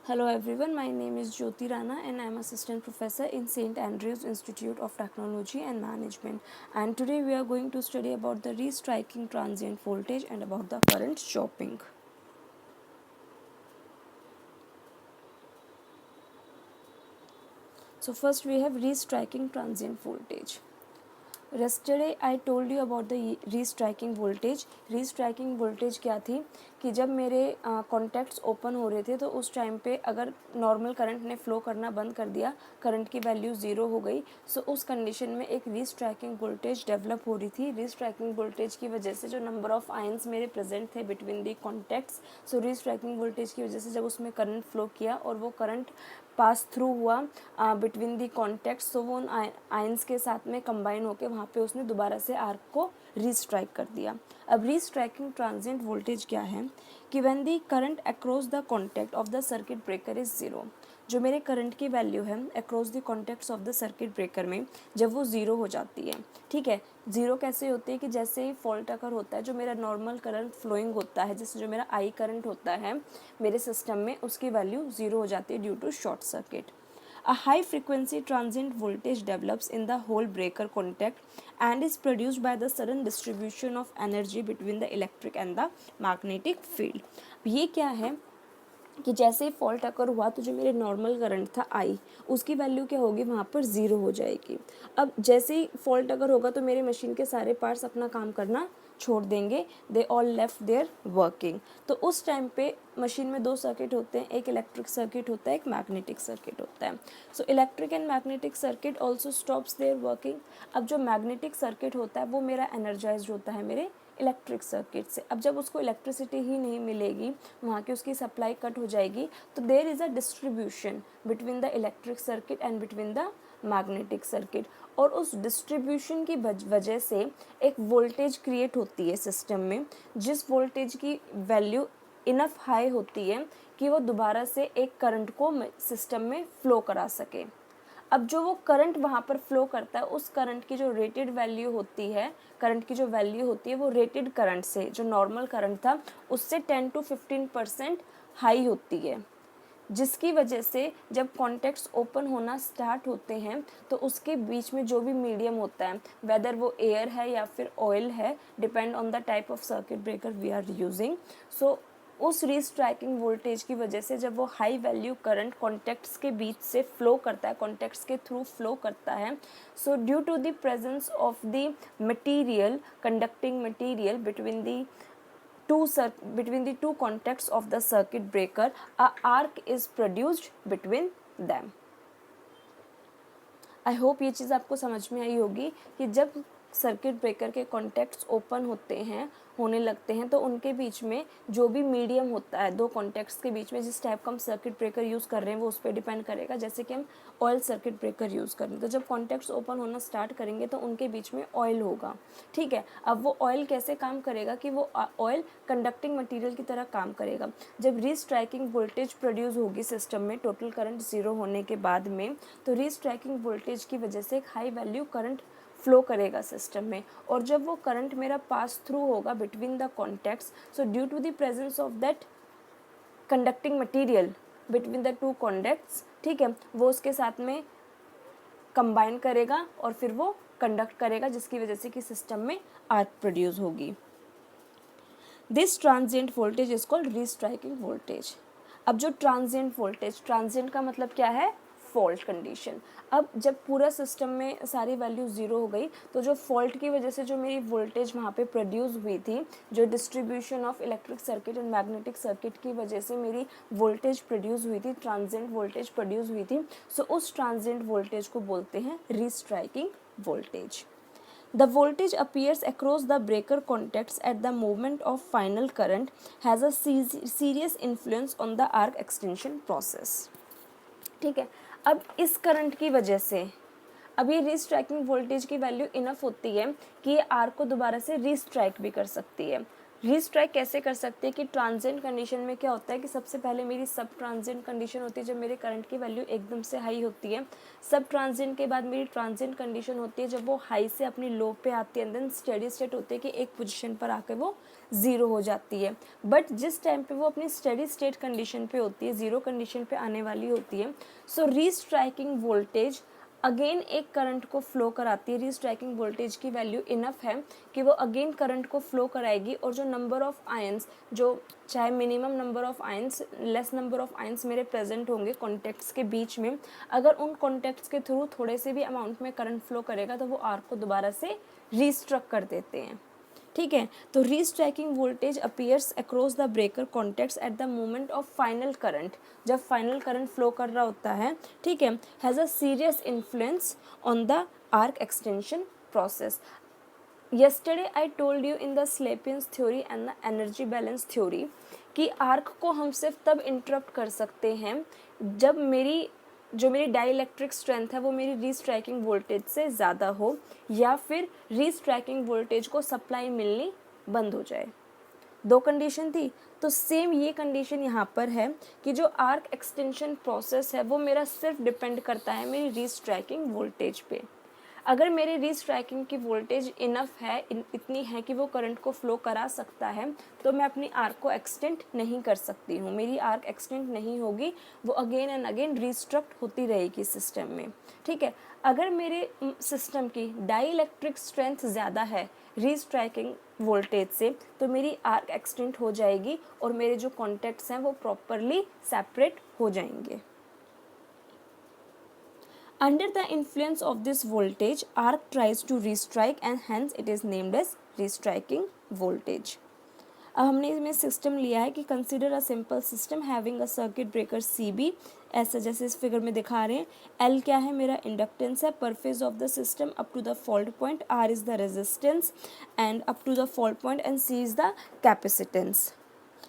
Hello everyone, my name is Jyoti Rana and I am assistant professor in St. Andrews Institute of Technology and Management, and today we are going to study about the restriking transient voltage and about the current chopping. So first we have restriking transient voltage. Yesterday I told you about the restriking voltage. restriking voltage क्या थी कि जब मेरे contacts open हो रहे थे तो उस टाइम पे अगर नॉर्मल करंट ने फ्लो करना बंद कर दिया, करंट की वैल्यू ज़ीरो हो गई, सो उस कंडीशन में एक रीस्ट्राइकिंग वोल्टेज डेवलप हो रही थी. रीस्ट्राइकिंग वोल्टेज की वजह से जो नंबर ऑफ आयंस मेरे प्रेजेंट थे between the contacts, so restriking voltage की वजह से जब उसमें करंट फ्लो किया और वो करंट पास थ्रू हुआ बिटवीन दी कॉन्टैक्ट्स, तो वो उन आयंस के साथ में कंबाइन होकर वहाँ पे उसने दोबारा से आर्क को रीस्ट्राइक कर दिया. अब रीस्ट्राइकिंग ट्रांजिएंट वोल्टेज क्या है कि when the current across the contact of the circuit breaker is zero. जो मेरे करंट की वैल्यू है across the contacts of the circuit breaker में जब वो ज़ीरो हो जाती है, ठीक है. ज़ीरो कैसे होती है कि जैसे ही फॉल्ट अगर होता है, जो मेरा नॉर्मल करंट फ्लोइंग होता है, जैसे जो मेरा आई करंट होता है मेरे सिस्टम में, उसकी वैल्यू ज़ीरो हो जाती है due to short circuit. A high frequency transient voltage develops in the whole breaker contact and is produced by the sudden distribution of energy between the electric and the magnetic field. ये क्या है कि जैसे ही fault अकर हुआ तो जो मेरे normal current था आई, उसकी वैल्यू क्या होगी, वहाँ पर ज़ीरो हो जाएगी. अब जैसे ही फॉल्ट अगर होगा तो मेरे मशीन के सारे पार्ट्स अपना काम करना छोड़ देंगे. They all left their working. तो उस टाइम पे मशीन में दो सर्किट होते हैं, एक इलेक्ट्रिक सर्किट होता है, एक मैग्नेटिक सर्किट होता है. So electric and magnetic circuit also stops their working. अब जो मैग्नेटिक सर्किट होता है वो मेरा एनर्जाइज होता है मेरे इलेक्ट्रिक सर्किट से. अब जब उसको इलेक्ट्रिसिटी ही नहीं मिलेगी, वहाँ की उसकी सप्लाई कट हो जाएगी, तो there is a distribution between the electric circuit and between the magnetic circuit. और उस डिस्ट्रीब्यूशन की वजह से एक वोल्टेज क्रिएट होती है सिस्टम में, जिस वोल्टेज की वैल्यू इनफ हाई होती है कि वो दोबारा से एक करंट को सिस्टम में फ्लो करा सके. अब जो वो करंट वहाँ पर फ्लो करता है, उस करंट की जो रेटेड वैल्यू होती है, करंट की जो वैल्यू होती है वो रेटेड करंट से, जो नॉर्मल करंट था उससे 10 to 15% हाई होती है, जिसकी वजह से जब कॉन्टैक्ट्स ओपन होना स्टार्ट होते हैं तो उसके बीच में जो भी मीडियम होता है, वेदर वो एयर है या फिर ऑयल है, depend on the type of circuit breaker we are using. So उस रीस्ट्राइकिंग वोल्टेज की वजह से जब वो हाई वैल्यू करंट कॉन्टैक्ट्स के बीच से फ्लो करता है, कॉन्टैक्ट्स के थ्रू फ्लो करता है, so due to the presence of the material, conducting material between the two contacts of the circuit breaker, a arc is produced between them. I hope ये चीज़ आपको समझ में आई होगी कि जब सर्किट ब्रेकर के कॉन्टैक्ट्स ओपन होने लगते हैं तो उनके बीच में जो भी मीडियम होता है दो कॉन्टैक्ट्स के बीच में, जिस टाइप का हम सर्किट ब्रेकर यूज़ कर रहे हैं वो उस पर डिपेंड करेगा. जैसे कि हम ऑयल सर्किट ब्रेकर यूज़ करें तो जब कॉन्टैक्ट्स ओपन होना स्टार्ट करेंगे तो उनके बीच में ऑयल होगा, ठीक है. अब वो ऑयल कैसे काम करेगा कि वो ऑयल कंडक्टिंग मटीरियल की तरह काम करेगा. जब रीस्ट्राइकिंग वोल्टेज प्रोड्यूस होगी सिस्टम में टोटल करंट ज़ीरो होने के बाद में, तो रीस्ट्राइकिंग वोल्टेज की वजह से एक हाई वैल्यू करंट फ्लो करेगा सिस्टम में. और जब वो करंट मेरा पास थ्रू होगा between the contacts, so due to the presence of that conducting material between the two contacts, ठीक है, वो उसके साथ में कंबाइन करेगा और फिर वो कंडक्ट करेगा, जिसकी वजह से कि सिस्टम में आर्क प्रोड्यूस होगी. This transient voltage is called restriking voltage. अब जो ट्रांजिएंट वोल्टेज, ट्रांजिएंट का मतलब क्या है, फॉल्ट कंडीशन. अब जब पूरा सिस्टम में सारी वैल्यू ज़ीरो हो गई तो जो फॉल्ट की वजह से जो मेरी वोल्टेज वहाँ पे प्रोड्यूस हुई थी, जो distribution of electric circuit and magnetic circuit की वजह से मेरी वोल्टेज प्रोड्यूस हुई थी, ट्रांजिएंट वोल्टेज प्रोड्यूस हुई थी, सो उस ट्रांजिएंट वोल्टेज को बोलते हैं restriking voltage. The voltage appears across the breaker contacts at the moment of final current has a serious influence on the arc extension process. ठीक है. अब इस करंट की वजह से अब ये रीस्ट्राइकिंग वोल्टेज की वैल्यू इनफ होती है कि ये आर्क को दोबारा से रीस्ट्राइक भी कर सकती है. रीस्ट्राइक कैसे कर सकते हैं कि ट्रांजिएंट कंडीशन में क्या होता है कि सबसे पहले मेरी सब ट्रांजिएंट कंडीशन होती है जब मेरे करंट की वैल्यू एकदम से हाई होती है। सब ट्रांजिएंट के बाद मेरी ट्रांजिएंट कंडीशन होती है जब वो हाई से अपनी लो पे आती है, एंड देन स्टेडी स्टेट होती है कि एक पोजीशन पर आकर वो ज़ीरो हो जाती है। बट जिस टाइम पे वो अपनी स्टेडी स्टेट कंडीशन पे होती है, ज़ीरो कंडीशन पे आने वाली होती है, सो रीस्ट्राइकिंग वोल्टेज अगेन एक करंट को फ्लो कराती है। रीस्ट्राइकिंग वोल्टेज की वैल्यू इनफ है कि वो अगेन करंट को फ्लो कराएगी, और जो नंबर ऑफ आयंस, जो चाहे minimum number of ions, less number of ions मेरे प्रेजेंट होंगे कॉन्टैक्ट्स के बीच में, अगर उन कॉन्टैक्ट्स के थ्रू थोड़े से भी अमाउंट में करंट फ्लो करेगा तो वो आर्क को दोबारा से रीस्ट्रक कर देते हैं। ठीक है, तो restriking voltage appears across the breaker contacts at the moment of final current, जब फाइनल करंट फ्लो कर रहा होता है, ठीक है, has a serious influence on the arc extension process. Yesterday I told you in the Slepins theory and the energy balance theory कि arc को हम सिर्फ तब इंटरप्ट कर सकते हैं जब मेरी डाइलेक्ट्रिक स्ट्रेंथ है वो मेरी रीस्ट्राइकिंग वोल्टेज से ज़्यादा हो, या फिर रीस्ट्राइकिंग वोल्टेज को सप्लाई मिलनी बंद हो जाए। दो कंडीशन थी, तो सेम ये कंडीशन यहाँ पर है कि जो आर्क एक्सटेंशन प्रोसेस है वो मेरा सिर्फ डिपेंड करता है मेरी रीस्ट्राइकिंग वोल्टेज पे। अगर मेरी रीस्ट्राइकिंग की वोल्टेज इनफ है, इतनी है कि वो करंट को फ्लो करा सकता है, तो मैं अपनी आर्क को एक्सटेंड नहीं कर सकती हूँ, मेरी आर्क एक्सटेंड नहीं होगी, वो अगेन एंड अगेन रीस्ट्रक्ट होती रहेगी सिस्टम में। ठीक है, अगर मेरे सिस्टम की डाइलेक्ट्रिक स्ट्रेंथ ज़्यादा है रीस्ट्राइकिंग वोल्टेज से, तो मेरी आर्क एक्सटेंड हो जाएगी और मेरे जो कॉन्टैक्ट्स हैं वो प्रॉपरली सेपरेट हो जाएंगे। Under the influence of this voltage, arc tries to restrike and hence it is named as restriking voltage. अब हमने इसमें सिस्टम लिया है कि consider a simple system having a circuit breaker CB, ऐसा जैसे इस फिगर में दिखा रहे हैं। L क्या है, मेरा इंडक्टेंस है per phase of the system up to the fault point, R is the resistance and up to the fault point, and C is the capacitance.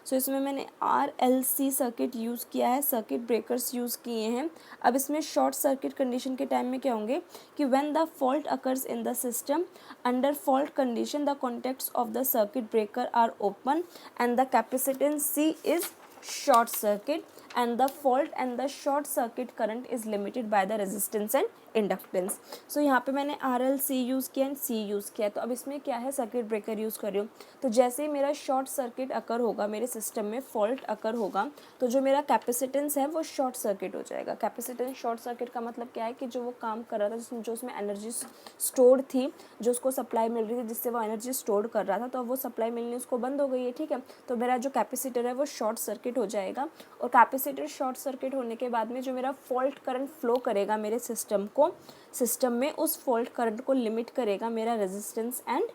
So इसमें मैंने RLC सर्किट यूज़ किया है, circuit breakers use किए हैं। अब इसमें short circuit condition के time में क्या होंगे कि when the fault occurs in the system, under fault condition the contacts of the circuit breaker are open and the capacitance C is short circuit and the fault and the short circuit current is limited by the resistance and inductance. So यहाँ पे मैंने RLC use किया and C use किया है। तो अब इसमें क्या है, सर्किट ब्रेकर यूज़ कर रही हूँ, तो जैसे ही मेरा शॉर्ट सर्किट अकर होगा, मेरे सिस्टम में फॉल्ट अकर होगा, तो जो मेरा कैपेसिटेंस है वो शॉर्ट सर्किट हो जाएगा। कैपेसिटेंस शॉर्ट सर्किट का मतलब क्या है कि जो वो काम कर रहा था, जो उसमें एनर्जी स्टोर्ड थी, जो उसको सप्लाई मिल रही थी, जिससे वो एनर्जी स्टोर कर रहा था, तो अब वो सप्लाई मिलनी उसको बंद हो गई है। ठीक है, तो मेरा जो कैपेसिटर है वो शॉर्ट सर्किट हो जाएगा, और कैपेसिटर शॉर्ट सर्किट होने के बाद में जो मेरा फॉल्ट करंट फ्लो करेगा मेरे सिस्टम में, उस फॉल्ट करंट को लिमिट करेगा मेरा resistance and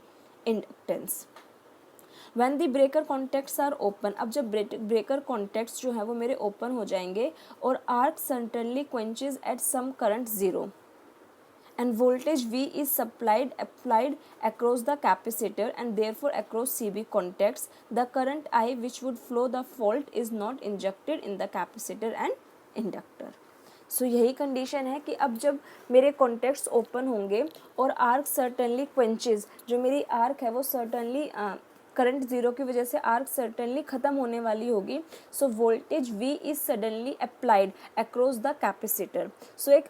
inductance. When the breaker contacts are open, अब जब ब्रेकर कॉन्टैक्ट्स जो है वो मेरे ओपन हो जाएंगे और arc certainly quenches at some current zero and voltage V is applied across the capacitor and therefore across CB contacts, the current I which would flow the fault is not injected in the capacitor and inductor. सो यही condition है कि अब जब मेरे contacts open होंगे और arc certainly क्वेंचेस, जो मेरी आर्क है वो सर्टेनली करंट ज़ीरो की वजह से आर्क सर्टेनली ख़त्म होने वाली होगी, so voltage V is suddenly applied across the capacitor. So एक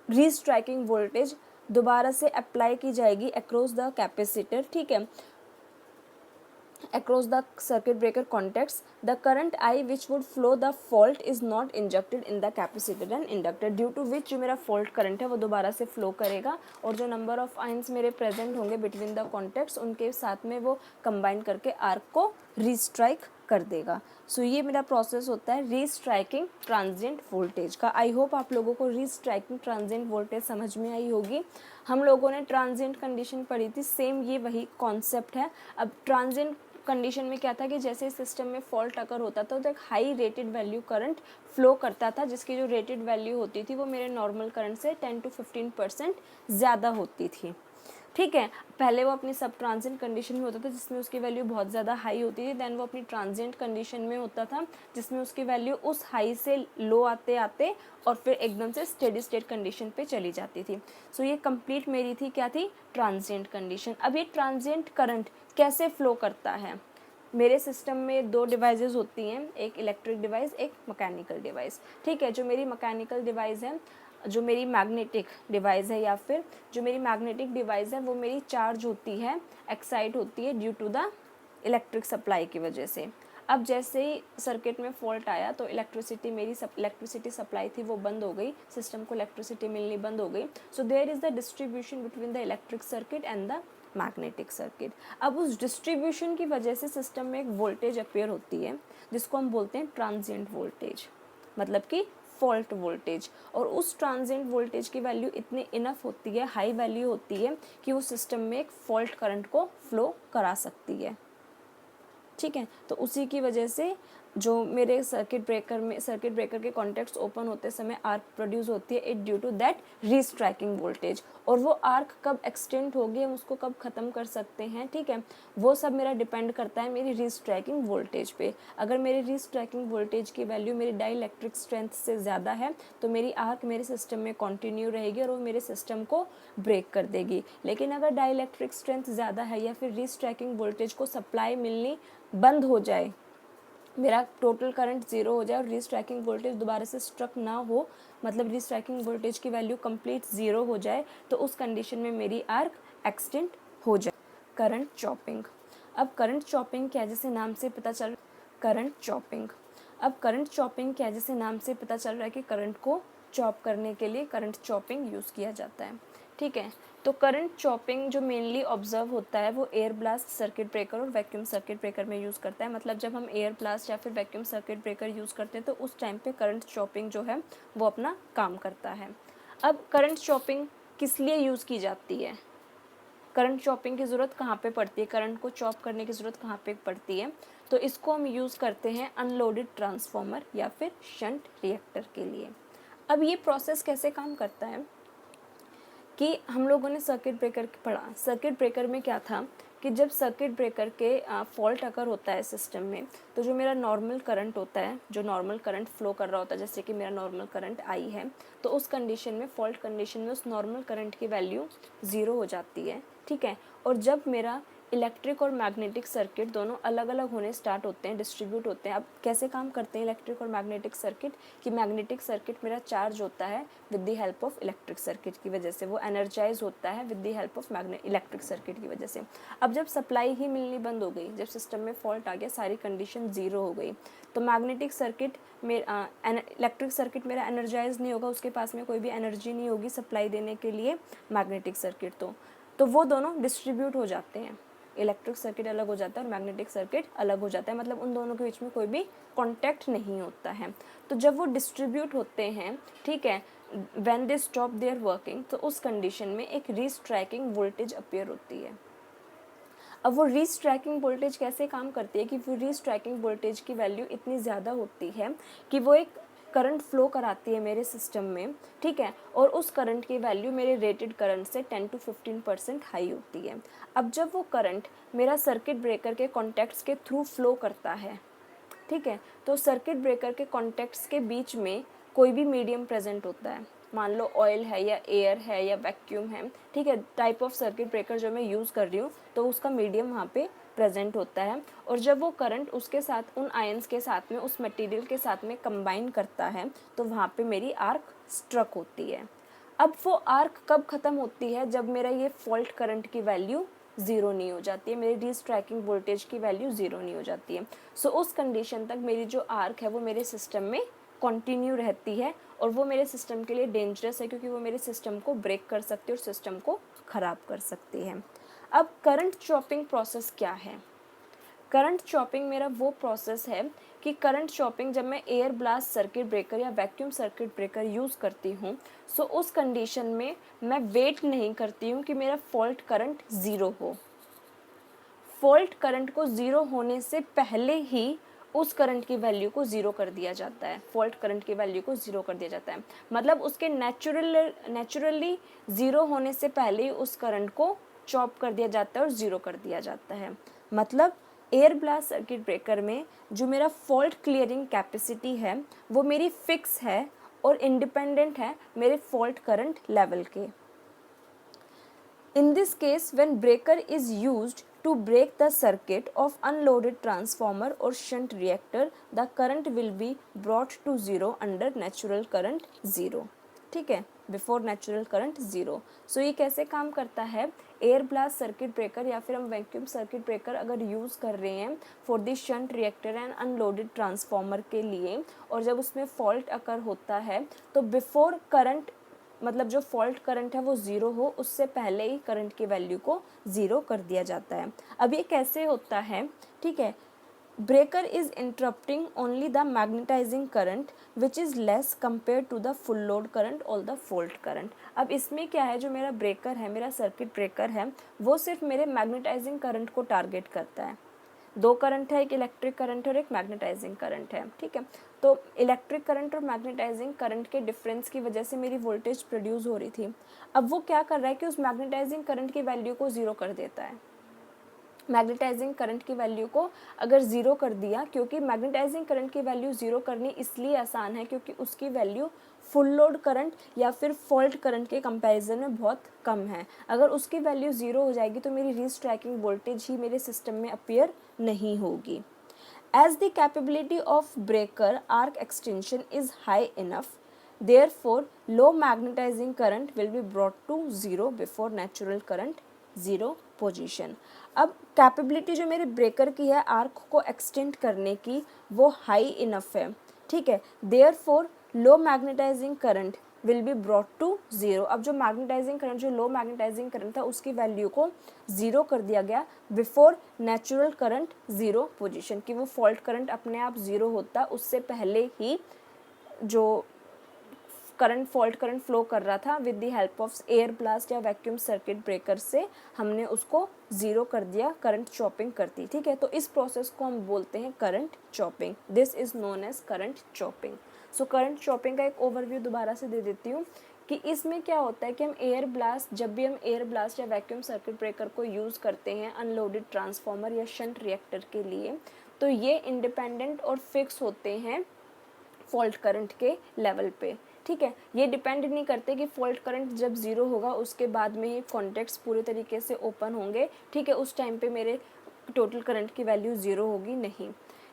रीस्ट्राइकिंग वोल्टेज दोबारा से अप्लाई की जाएगी अक्रॉस द कैपेसिटर। ठीक है, across the circuit breaker contacts, the current I which would flow the fault is not injected in the capacitor and inductor, due to which जो मेरा fault current है वो दोबारा से flow करेगा, और जो number of ions मेरे present होंगे between the contacts, उनके साथ में वो combine करके arc को restrike कर देगा। सो ये मेरा प्रोसेस होता है रीस्ट्राइकिंग ट्रांजिएंट वोल्टेज का। आई होप आप लोगों को रीस्ट्राइकिंग ट्रांजिएंट वोल्टेज समझ में आई होगी। हम लोगों ने ट्रांजिएंट कंडीशन पढ़ी थी, सेम ये वही कॉन्सेप्ट है। अब ट्रांजिएंट कंडीशन में क्या था कि जैसे सिस्टम में फॉल्ट अकर होता था तो एक high rated value current flow करता था, जिसकी जो रेटेड वैल्यू होती थी वो मेरे नॉर्मल करंट से 10 to 15% ज़्यादा होती थी। ठीक है, पहले वो अपनी सब ट्रांजिएंट कंडीशन में होता था जिसमें उसकी वैल्यू बहुत ज़्यादा हाई होती थी, देन वो अपनी ट्रांजिएंट कंडीशन में होता था जिसमें उसकी वैल्यू उस हाई से लो आते आते और फिर एकदम से स्टेडी स्टेट कंडीशन पे चली जाती थी। सो ये कंप्लीट मेरी थी क्या थी, ट्रांजिएंट कंडीशन। अब ये ट्रांजिएंट करंट कैसे फ्लो करता है, मेरे सिस्टम में दो डिवाइसेस होती हैं, एक इलेक्ट्रिक डिवाइस, एक मैकेनिकल डिवाइस, ठीक है। जो मेरी मैकेनिकल डिवाइस है, जो मेरी मैग्नेटिक डिवाइस है, या फिर जो मेरी मैग्नेटिक डिवाइस है, वो मेरी चार्ज होती है, एक्साइट होती है due to the electric supply की वजह से। अब जैसे ही सर्किट में फॉल्ट आया तो इलेक्ट्रिसिटी इलेक्ट्रिसिटी सप्लाई थी वो बंद हो गई, सिस्टम को इलेक्ट्रिसिटी मिलनी बंद हो गई। So there is the distribution between the electric circuit and the magnetic circuit. अब उस डिस्ट्रीब्यूशन की वजह से सिस्टम में एक वोल्टेज अपीयर होती है जिसको हम बोलते हैं ट्रांजिएंट वोल्टेज, मतलब कि फॉल्ट वोल्टेज। और उस ट्रांजिएंट वोल्टेज की वैल्यू इतनी इनफ होती है, हाई वैल्यू होती है कि वो सिस्टम में एक फॉल्ट करंट को फ्लो करा सकती है, ठीक है। तो उसी की वजह से जो मेरे सर्किट ब्रेकर के कॉन्टैक्ट्स ओपन होते समय आर्क प्रोड्यूस होती है, it due to that restriking voltage. और वो आर्क कब एक्सटेंड होगी, हम उसको कब ख़त्म कर सकते हैं, ठीक है, वो सब मेरा डिपेंड करता है मेरी रीस्ट्राइकिंग वोल्टेज पे। अगर मेरी रीस्ट्राइकिंग वोल्टेज की वैल्यू मेरी डाइइलेक्ट्रिक स्ट्रेंथ से ज़्यादा है तो मेरी आर्क मेरे सिस्टम में कॉन्टिन्यू रहेगी और वो मेरे सिस्टम को ब्रेक कर देगी। लेकिन अगर डाइइलेक्ट्रिक स्ट्रेंथ ज़्यादा है या फिर रीस्ट्राइकिंग वोल्टेज को सप्लाई मिलनी बंद हो जाए, मेरा टोटल करंट ज़ीरो हो जाए और रीस्ट्राइकिंग वोल्टेज दोबारा से स्ट्रक ना हो, मतलब रीस्ट्राइकिंग वोल्टेज की वैल्यू कंप्लीट ज़ीरो हो जाए, तो उस कंडीशन में मेरी आर्क एक्सटेंड हो जाए। Current chopping. अब करंट चॉपिंग क्या, जैसे नाम से पता चल करंट चॉपिंग क्या, जैसे नाम से पता चल रहा है कि करंट को चॉप करने के लिए करंट चॉपिंग यूज़ किया जाता है, ठीक है। तो करंट चॉपिंग जो मेनली ऑब्जर्व होता है वो एयर ब्लास्ट सर्किट ब्रेकर और वैक्यूम सर्किट ब्रेकर में यूज़ करता है। मतलब जब हम एयर ब्लास्ट या फिर वैक्यूम सर्किट ब्रेकर यूज़ करते हैं तो उस टाइम पे करंट चॉपिंग जो है वो अपना काम करता है। अब करंट चॉपिंग किस लिए यूज़ की जाती है, करंट चॉपिंग की ज़रूरत कहाँ पे पड़ती है, करंट को चॉप करने की ज़रूरत कहाँ पे पड़ती है, तो इसको हम यूज़ करते हैं अनलोडेड ट्रांसफार्मर या फिर शंट रिएक्टर के लिए। अब ये प्रोसेस कैसे काम करता है कि हम लोगों ने सर्किट ब्रेकर पढ़ा। सर्किट ब्रेकर में क्या था कि जब सर्किट ब्रेकर के फॉल्ट अगर होता है सिस्टम में, तो जो मेरा नॉर्मल करंट होता है, जो नॉर्मल करंट फ्लो कर रहा होता है, जैसे कि मेरा नॉर्मल करंट आई है, तो उस कंडीशन में, फॉल्ट कंडीशन में, उस नॉर्मल करंट की वैल्यू ज़ीरो हो जाती है, ठीक है। और जब मेरा इलेक्ट्रिक और मैग्नेटिक सर्किट दोनों अलग अलग होने स्टार्ट होते हैं, डिस्ट्रीब्यूट होते हैं। अब कैसे काम करते हैं इलेक्ट्रिक और मैग्नेटिक सर्किट, कि मैग्नेटिक सर्किट मेरा चार्ज होता है with the help of electric circuit की वजह से, वो एनर्जाइज होता है with the help of electric circuit की वजह से। अब जब सप्लाई ही मिलनी बंद हो गई, जब सिस्टम में फॉल्ट आ गया, सारी कंडीशन ज़ीरो हो गई, तो मैग्नेटिक सर्किट इलेक्ट्रिक सर्किट मेरा एनर्जाइज नहीं होगा, उसके पास में कोई भी एनर्जी नहीं होगी सप्लाई देने के लिए मैग्नेटिक सर्किट, तो वो दोनों डिस्ट्रीब्यूट हो जाते हैं। इलेक्ट्रिक सर्किट अलग हो जाता है और मैग्नेटिक सर्किट अलग हो जाता है, मतलब उन दोनों के बीच में कोई भी कांटेक्ट नहीं होता है। तो जब वो डिस्ट्रीब्यूट होते हैं, ठीक है, when they stop their working, तो उस कंडीशन में एक रीस्ट्राइकिंग वोल्टेज अपीयर होती है। अब वो रीस्ट्राइकिंग वोल्टेज कैसे काम करती है कि वो रीस्ट्राइकिंग वोल्टेज की वैल्यू इतनी ज़्यादा होती है कि वो एक करंट फ्लो कराती है मेरे सिस्टम में, ठीक है, और उस करंट की वैल्यू मेरे रेटेड करंट से 10 to 15% हाई होती है। अब जब वो करंट मेरा सर्किट ब्रेकर के कॉन्टैक्ट्स के थ्रू फ्लो करता है, ठीक है, तो सर्किट ब्रेकर के कॉन्टैक्ट्स के बीच में कोई भी मीडियम प्रेजेंट होता है, मान लो ऑयल है या एयर है या वैक्यूम है, ठीक है, टाइप ऑफ सर्किट ब्रेकर जो मैं यूज़ कर रही हूँ, तो उसका मीडियम वहाँ पे प्रेजेंट होता है। और जब वो करंट उसके साथ, उन आयंस के साथ में, उस मटेरियल के साथ में कंबाइन करता है, तो वहाँ पे मेरी आर्क स्ट्रक होती है। अब वो आर्क कब ख़त्म होती है, जब मेरा ये फॉल्ट करंट की वैल्यू ज़ीरो नहीं हो जाती है, मेरी रीस्ट्राइकिंग वोल्टेज की वैल्यू ज़ीरो नहीं हो जाती है। सो उस कंडीशन तक मेरी जो आर्क है वो मेरे सिस्टम में कंटिन्यू रहती है, और वो मेरे सिस्टम के लिए डेंजरस है क्योंकि वो मेरे सिस्टम को ब्रेक कर सकती है और सिस्टम को ख़राब कर सकती है। अब करंट चॉपिंग प्रोसेस क्या है, करंट चॉपिंग मेरा वो प्रोसेस है कि करंट चॉपिंग जब मैं एयर ब्लास्ट सर्किट ब्रेकर या वैक्यूम सर्किट ब्रेकर यूज़ करती हूँ, सो उस कंडीशन में मैं वेट नहीं करती हूँ कि मेरा फॉल्ट करंट ज़ीरो हो। फॉल्ट करंट को ज़ीरो होने से पहले ही उस करंट की वैल्यू को ज़ीरो कर दिया जाता है, फॉल्ट करंट की वैल्यू को ज़ीरो कर दिया जाता है, मतलब उसके नेचुरली ज़ीरो होने से पहले ही उस करंट को चॉप कर दिया जाता है और ज़ीरो कर दिया जाता है। मतलब एयर ब्लास्ट सर्किट ब्रेकर में जो मेरा फॉल्ट क्लियरिंग कैपेसिटी है वो मेरी फिक्स है और इंडिपेंडेंट है मेरे फॉल्ट करंट लेवल के। In this case, when breaker is used To break the circuit of unloaded transformer or shunt reactor, the current will be brought to zero under natural current zero. ठीक है, before natural current zero. सो ये कैसे काम करता है, air blast circuit breaker या फिर हम वैक्यूम सर्किट ब्रेकर अगर यूज़ कर रहे हैं for the shunt reactor and unloaded transformer के लिए, और जब उसमें फॉल्ट अकर होता है तो बिफोर करंट, मतलब जो फॉल्ट करंट है वो ज़ीरो हो, उससे पहले ही करंट की वैल्यू को ज़ीरो कर दिया जाता है. अब ये कैसे होता है, ठीक है, breaker is interrupting only the magnetising current which is less compare to the full load current और द फॉल्ट करंट. अब इसमें क्या है, जो मेरा ब्रेकर है, मेरा सर्किट ब्रेकर है, वो सिर्फ मेरे मैग्नेटाइजिंग करंट को टारगेट करता है. दो करंट है, एक इलेक्ट्रिक करंट और एक मैग्नेटाइजिंग करंट है. ठीक है, तो इलेक्ट्रिक करंट और मैग्नेटाइजिंग करंट के डिफरेंस की वजह से मेरी वोल्टेज प्रोड्यूस हो रही थी. अब वो क्या कर रहा है कि उस मैग्नेटाइजिंग करंट की वैल्यू को ज़ीरो कर देता है. मैग्नेटाइजिंग करंट की वैल्यू को अगर ज़ीरो कर दिया, क्योंकि मैग्नेटाइजिंग करंट की वैल्यू ज़ीरो करनी इसलिए आसान है क्योंकि उसकी वैल्यू फुल लोड करंट या फिर फॉल्ट करंट के कंपैरिजन में बहुत कम है. अगर उसकी वैल्यू ज़ीरो हो जाएगी तो मेरी रीस्ट्रैकिंग वोल्टेज ही मेरे सिस्टम में अपीयर नहीं होगी. As the capability of breaker arc extension is high enough, therefore low magnetizing current will be brought to zero before natural current zero position. अब कैपेबिलिटी जो मेरे ब्रेकर की है आर्क को एक्सटेंड करने की, वो हाई इनफ है. ठीक है, therefore low magnetising current will be brought to zero. अब जो मैग्नेटाइजिंग करंट, जो लो मैग्नेटाइजिंग करंट था, उसकी वैल्यू को ज़ीरो कर दिया गया before natural current zero position, कि वो फॉल्ट करंट अपने आप ज़ीरो होता, उससे पहले ही जो करंट, फॉल्ट करंट फ्लो कर रहा था with the help of air blast या वैक्यूम सर्किट ब्रेकर से हमने उसको ज़ीरो कर दिया, करंट चॉपिंग करती. ठीक है, तो इस प्रोसेस को हम बोलते हैं current chopping. This is known as current chopping. So current chopping का एक ओवरव्यू दोबारा से दे देती हूँ कि इसमें क्या होता है कि हम एयर ब्लास्ट, जब भी हम एयर ब्लास्ट या वैक्यूम सर्किट ब्रेकर को यूज़ करते हैं अनलोडेड ट्रांसफार्मर या शंट रिएक्टर के लिए, तो ये इंडिपेंडेंट और फिक्स होते हैं फॉल्ट करंट के लेवल पे. ठीक है, ये डिपेंड नहीं करते कि फॉल्ट करंट जब ज़ीरो होगा उसके बाद में ही कॉन्टैक्ट्स पूरे तरीके से ओपन होंगे. ठीक है, उस टाइम पे मेरे टोटल करंट की वैल्यू ज़ीरो होगी, नहीं.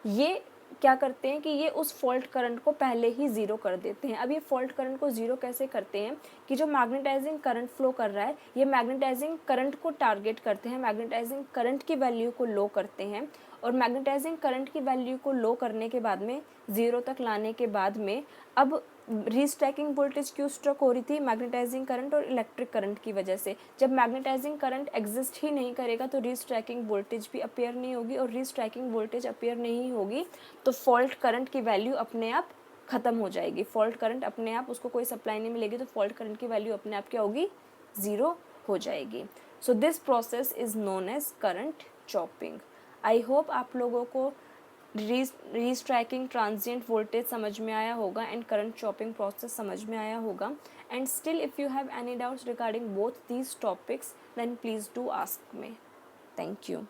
ये क्या करते हैं कि ये उस फॉल्ट करंट को पहले ही ज़ीरो कर देते हैं. अब ये फॉल्ट करंट को ज़ीरो कैसे करते हैं कि जो मैग्नेटाइजिंग करंट फ्लो कर रहा है, ये मैग्नेटाइजिंग करंट को टारगेट करते हैं, मैग्नेटाइजिंग करंट की वैल्यू को लो करते हैं, और मैग्नेटाइजिंग करंट की वैल्यू को लो करने के बाद में ज़ीरो तक लाने के बाद में अब रीस्ट्रैकिंग वोल्टेज क्यों स्ट्रक हो रही थी, मैग्नेटाइजिंग करंट और इलेक्ट्रिक करंट की वजह से. जब मैग्नेटाइजिंग करंट एग्जिस्ट ही नहीं करेगा तो रीस्ट्रैकिंग वोल्टेज भी अपीयर नहीं होगी, और रीस्ट्रैकिंग वोल्टेज अपीयर नहीं होगी तो फॉल्ट करंट की वैल्यू अपने आप ख़त्म हो जाएगी. फॉल्ट करंट अपने आप, उसको कोई सप्लाई नहीं मिलेगी तो फॉल्ट करंट की वैल्यू अपने आप क्या होगी, ज़ीरो हो जाएगी. So this process is known as current chopping. I hope आप लोगों को रीस्ट्रैकिंग ट्रांजिएंट वोल्टेज समझ में आया होगा एंड करंट चॉपिंग प्रोसेस समझ में आया होगा. And still if you have any doubts regarding both these topics then please do ask me. Thank you.